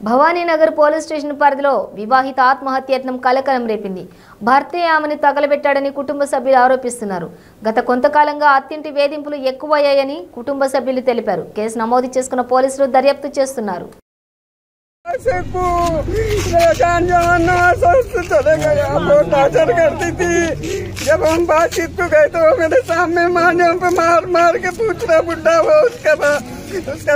Bhavaninagar police station పరిధిలో వివాహిత ఆత్మహత్యయత్నం కలకలం రేపింది. భర్తే ఆమెను తగలబెట్టాడని కుటుంబ సభ్యులు ఆరోపిస్తున్నారు. గత కొంతకాలంగా అత్తింటి వేధింపులు ఎక్కువయ్యాయని కుటుంబ సభ్యులు తెలిపారు. కేసు నమోదు చేసుకున్న పోలీసులు దర్యాప్తు చేస్తున్నారు. जब हम बातचीत को गए तो मेरे सामने माने पे मार के पूछ रहा बुढ़ा वो उसका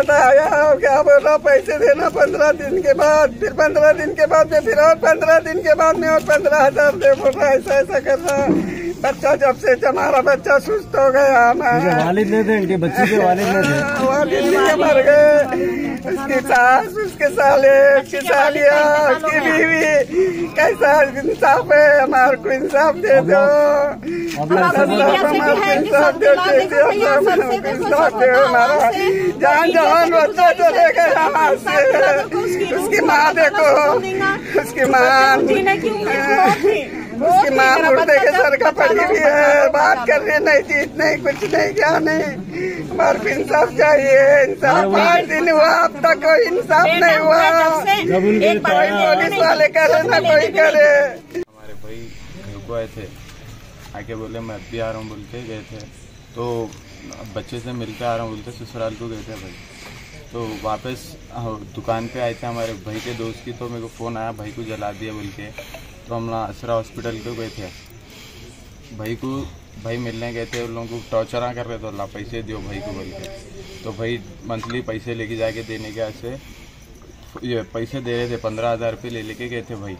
था आया क्या बोला पैसे देना 15 दिन के बाद, फिर 15 दिन के बाद में फिर और 15 दिन के बाद में और 15,000 दे बोल रहा ऐसा कर रहा। बच्चा जब से हमारा बच्चा सुस्त हो गया, वालिद नहीं थे इनके बच्चे के वालिद नहीं थे, वालिद नहीं मर गए। उसकी सास, उसके साले, उसकी सालिया, उसकी बीवी, कैसा इंसाफ है? हमारे को इंसाफ दे दो, इंसाफ दे दो। हमारा जान बच्चा चले गए यहाँ से। उसकी माँ देखो, उसकी माँ मुर्दे के सर का पड़ी हुई है, बात कर रही नहीं थी, नहीं कुछ नहीं क्या नहीं। हमारे को इंसाफ चाहिए, इंसाफ 5 दिन हुआ अब तक कोई इंसाफ नहीं हुआ। पुलिस वाले करे ना कोई करे। हमारे भाई घर को आए थे, आके बोले मैं भी आ रहा हूँ बोल के गए थे, तो बच्चे से मिलकर आ रहा हूँ बोलते ससुराल को गए थे भाई। तो वापस दुकान पे आए थे हमारे भाई के दोस्त की, तो मेरे को फ़ोन आया भाई को जला दिया बोल के। तो हम असरा हॉस्पिटल को गए थे, भाई मिलने गए थे। उन लोगों को टॉर्चर कर रहे थे, अल्लाह पैसे दियो भाई को बोल के। तो भाई मंथली पैसे लेके जाके देने के ऐसे ये पैसे दे रहे थे, 15,000 रुपये ले लेके गए थे भाई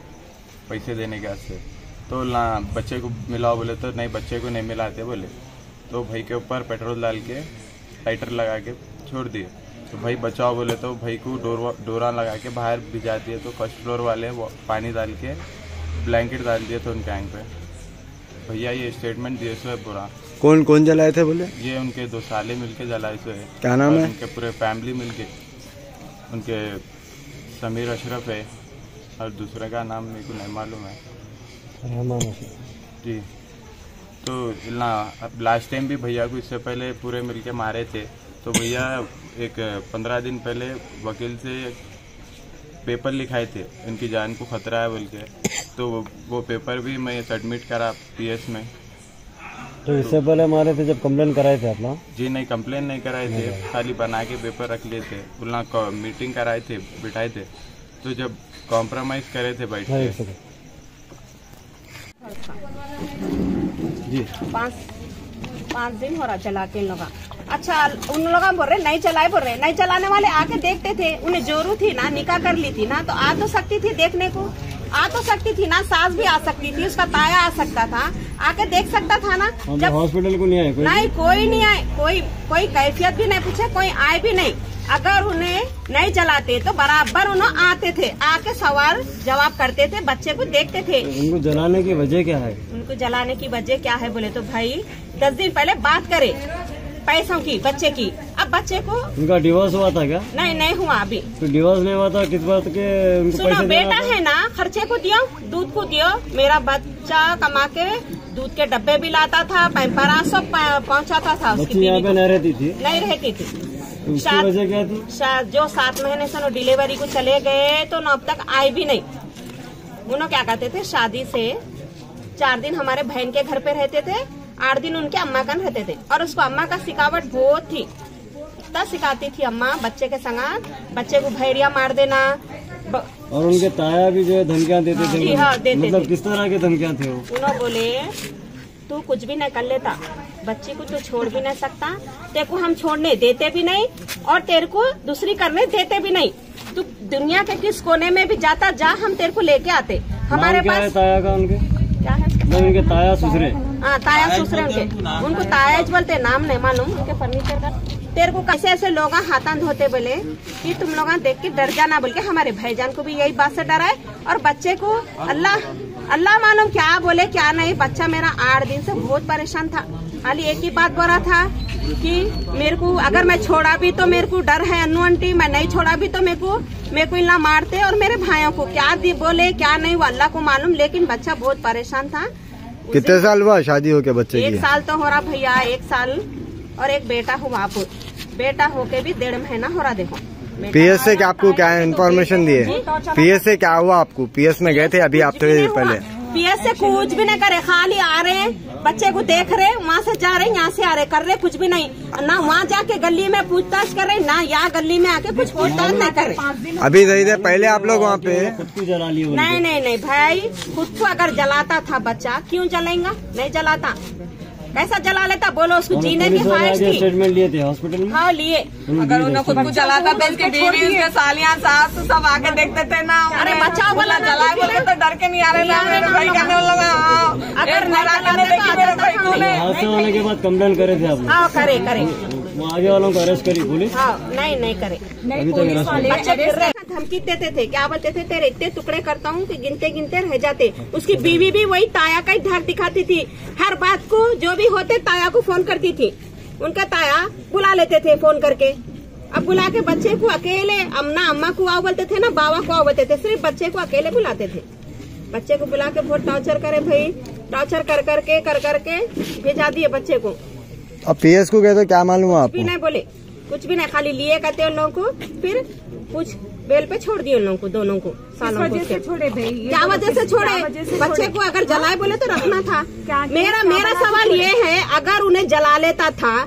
पैसे देने के ऐसे। तो ना बच्चे को मिलाओ बोले तो नहीं, बच्चे को नहीं मिलाते बोले। तो भाई के ऊपर पेट्रोल डाल के लाइटर लगा के छोड़ दिए। तो भाई बचाओ बोले तो भाई को डोरा लगा के बाहर भिजा दिए। तो फर्स्ट फ्लोर वाले वो पानी डाल के ब्लैंकेट डाल दिए थे उनके आंख पे। भैया ये स्टेटमेंट दिए सो है पूरा। कौन जलाए थे बोले? ये उनके 2 साले मिलके जलाए सो है। क्या नाम है? उनके पूरे फैमिली मिलके, उनके समीर अशरफ है और दूसरे का नाम मेरे को नहीं मालूम है जी। तो लास्ट टाइम भी भैया को इससे पहले पूरे मिलके मारे थे। तो भैया एक 15 दिन पहले वकील से पेपर लिखाए थे इनकी जान को खतरा है बोल के। तो वो पेपर भी मैं सबमिट करा PS में। तो इससे पहले मारे थे जब कंप्लेन कराए थे आप लोग? जी नहीं, कंप्लेन नहीं कराए थे, खाली बना के पेपर रख लिए थे। उन्हें मीटिंग कराए थे, बिठाए थे। तो जब कॉम्प्रोमाइज करे थे बैठ के जी 5 दिन हो रहा चला के इन लोग। अच्छा उन लोग बोल रहे नहीं चलाए, बोल रहे नहीं चलाने वाले आके देखते थे, उन्हें जोरू थी ना, निकाह कर ली थी ना, तो आ तो सकती थी देखने को, आ तो सकती थी ना, सास भी आ सकती थी, उसका ताया आ सकता था, आके देख सकता था ना। जब हॉस्पिटल को नहीं आए कोई नहीं आए, कोई कैफियत भी नहीं पूछे, कोई आए भी नहीं। अगर उन्हें नहीं चलाते तो बराबर उन्हें आते थे, आके सवाल जवाब करते थे, बच्चे को देखते थे। उनको जलाने की वजह क्या है? उनको जलाने की वजह क्या है बोले तो भाई 10 दिन पहले बात करे पैसों की, बच्चे की। अब बच्चे को उनका डिवोर्स हुआ था क्या? नहीं हुआ अभी। तो डिवोर्स नहीं हुआ था किस बात के? उनको सुनो बेटा है ना, खर्चे को दियो, दूध को दियो। मेरा बच्चा कमा के दूध के डब्बे भी लाता था, पैम्परा सब पहुँचाता था। उसकी यहाँ पे नहीं रहती थी? नहीं रहती थी। उसकी वजह क्या थी? जो 7 महीने से डिलीवरी को चले गए तो न अब तक आए भी नहीं। उन्होंने क्या कहते थे, शादी से 4 दिन हमारे बहन के घर पे रहते थे, 8 दिन उनके अम्मा का रहते थे। और उसको अम्मा का सिखावट बहुत थी, इतना सिखाती थी अम्मा बच्चे के संग, बच्चे को भैरिया मार देना। और उनके ताया भी जो है धमकियाँ देते थे। हाँ, देते मतलब थे। किस तरह की धमकियाँ थे वो? उन्होंने बोले तू कुछ भी नहीं कर लेता, बच्ची को तो छोड़ भी नहीं सकता, तेरे को हम छोड़ने देते भी नहीं और तेरे को दूसरी करने देते भी नहीं। तू दुनिया के किस कोने में भी जाता जा, हम तेरे को लेके आते। हमारे पास है ताया का? उनके क्या है? उनके ताया ससुरे? हाँ ताया ससुरे उनको ताया बोलते, नाम नहीं मालूम उनके फर्नीचर का। तेरे को कैसे ऐसे लोग हाथां धोते बोले कि तुम लोग देख के डर जाना बोल के। हमारे भाईजान को भी यही बात से डराए और बच्चे को अल्लाह मालूम क्या बोले क्या नहीं। बच्चा मेरा 8 दिन से बहुत परेशान था। खाली एक ही बात बोला था कि मेरे को अगर मैं छोड़ा भी तो मेरे को डर है अन्नू आंटी, मैं नहीं छोड़ा भी तो मेरे को इल्ला मारते। और मेरे भाइयों को क्या बोले क्या नहीं वो अल्लाह को मालूम, लेकिन बच्चा बहुत परेशान था। कितने साल हुआ शादी होके बच्चे की? 1 साल तो हो रहा भैया, 1 साल और एक बेटा हुआ। बेटा होके भी 1.5 महीना हो रहा। देखो पीएस से क्या आपको क्या इन्फॉर्मेशन दी है? पीएस से क्या हुआ आपको? पीएस में गए थे अभी आप थोड़ी देर पहले? पीएस से कुछ भी नहीं करे, खाली आ रहे हैं, बच्चे को देख रहे, वहाँ से जा रहे, यहाँ से आ रहे, कर रहे कुछ भी नहीं। ना वहाँ जाके गली में पूछताछ कर रहे, ना यहाँ गली में आके कुछ पूछताछ नहीं कर रहे। अभी थोड़ी देर पहले आप लोग वहाँ पे नहीं भाई, खुद को अगर जलाता था बच्चा, क्यों जलाएगा? नहीं जलाता, कैसा जला लेता? बोलो उसको जीने की ख्वाहिश थी। स्टेटमेंट लिए थे हॉस्पिटल में? हाँ लिए। अगर उन्हें खुद को जलाता तो उसके बीवी, उसके सालियाँ, सास सब आके देखते थे ना। अरे बचाओ बोला, जला बोले तो डर के नहीं आ रहे थे। भाई कहने लगा अगर हादसा होने के बाद कंप्लेन करे थे आप? हाँ करे। आगे वालों को अरेस्ट करी पुलिस? हाँ नहीं करे। अभी तक अरेस्ट नहीं। बच्चे फिर रहे, धमकी देते थे, क्या बोलते थे, तेरे इतने टुकड़े करता हूँ कि गिनते रह जाते। उसकी बीवी भी वही ताया का ही धाक दिखाती थी। हर बात को जो भी होते ताया को फोन करती थी। उनका ताया बुला लेते थे फोन करके। अब बुला के बच्चे को अकेले, अम्मा को आओ बोलते थे, ना बाबा को आओ बोलते थे, सिर्फ बच्चे को अकेले बुलाते थे। बच्चे को बुला के बहुत टॉर्चर करे भाई, टॉर्चर कर करके भेजा दिए बच्चे को। अब पीएस को गए तो क्या मालूम आपको? कुछ भी नहीं बोले, कुछ भी नहीं, खाली लिए कहते उन लोगों को, फिर कुछ बेल पे छोड़ दिए उन लोगों को, दोनों को, सालों को। छोड़े भाई, क्या वजह से छोड़े? बच्चे को अगर जलाए बोले तो रखना था। मेरा सवाल ये है, अगर उन्हें जला लेता था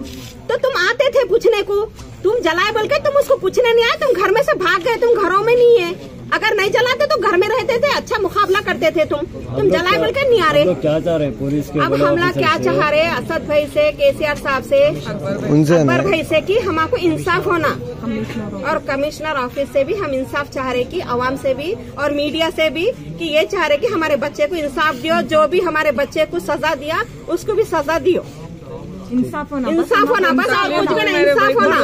तो तुम आते थे पूछने को। तुम जलाए बोल के तुम उसको पूछने नहीं आए, तुम घर में से भाग गए, तुम घरों में नहीं है। अगर नहीं जलाते तो घर में रहते थे, अच्छा मुकाबला करते थे। तुम जलाए बोल के नहीं आ रहे। क्या चाह रहे पुलिस के? अब हमला क्या चाह रहे? असद भाई से, केसीआर साहब से, अकबर भाई से कि हमको इंसाफ होना, और कमिश्नर ऑफिस से भी हम इंसाफ चाह रहे कि आवाम से भी और मीडिया से भी, कि ये चाह रहे कि हमारे बच्चे को इंसाफ दियो। जो भी हमारे बच्चे को सजा दिया उसको भी सजा दियो। इंसाफ होना बस, और कुछ भी नहीं। इंसाफ होना।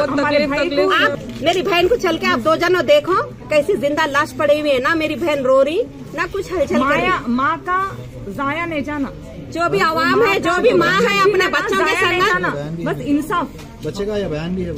आप मेरी बहन को चल के आप 2 जनों देखो कैसी जिंदा लाश पड़ी हुई है, ना मेरी बहन रो रही, ना कुछ हलचल कर रही। माँ का जाया नहीं जाना, जो भी आवाम है, जो भी माँ है अपने बच्चों के संग, बस इंसाफ। बच्चे का यह बयान भी है।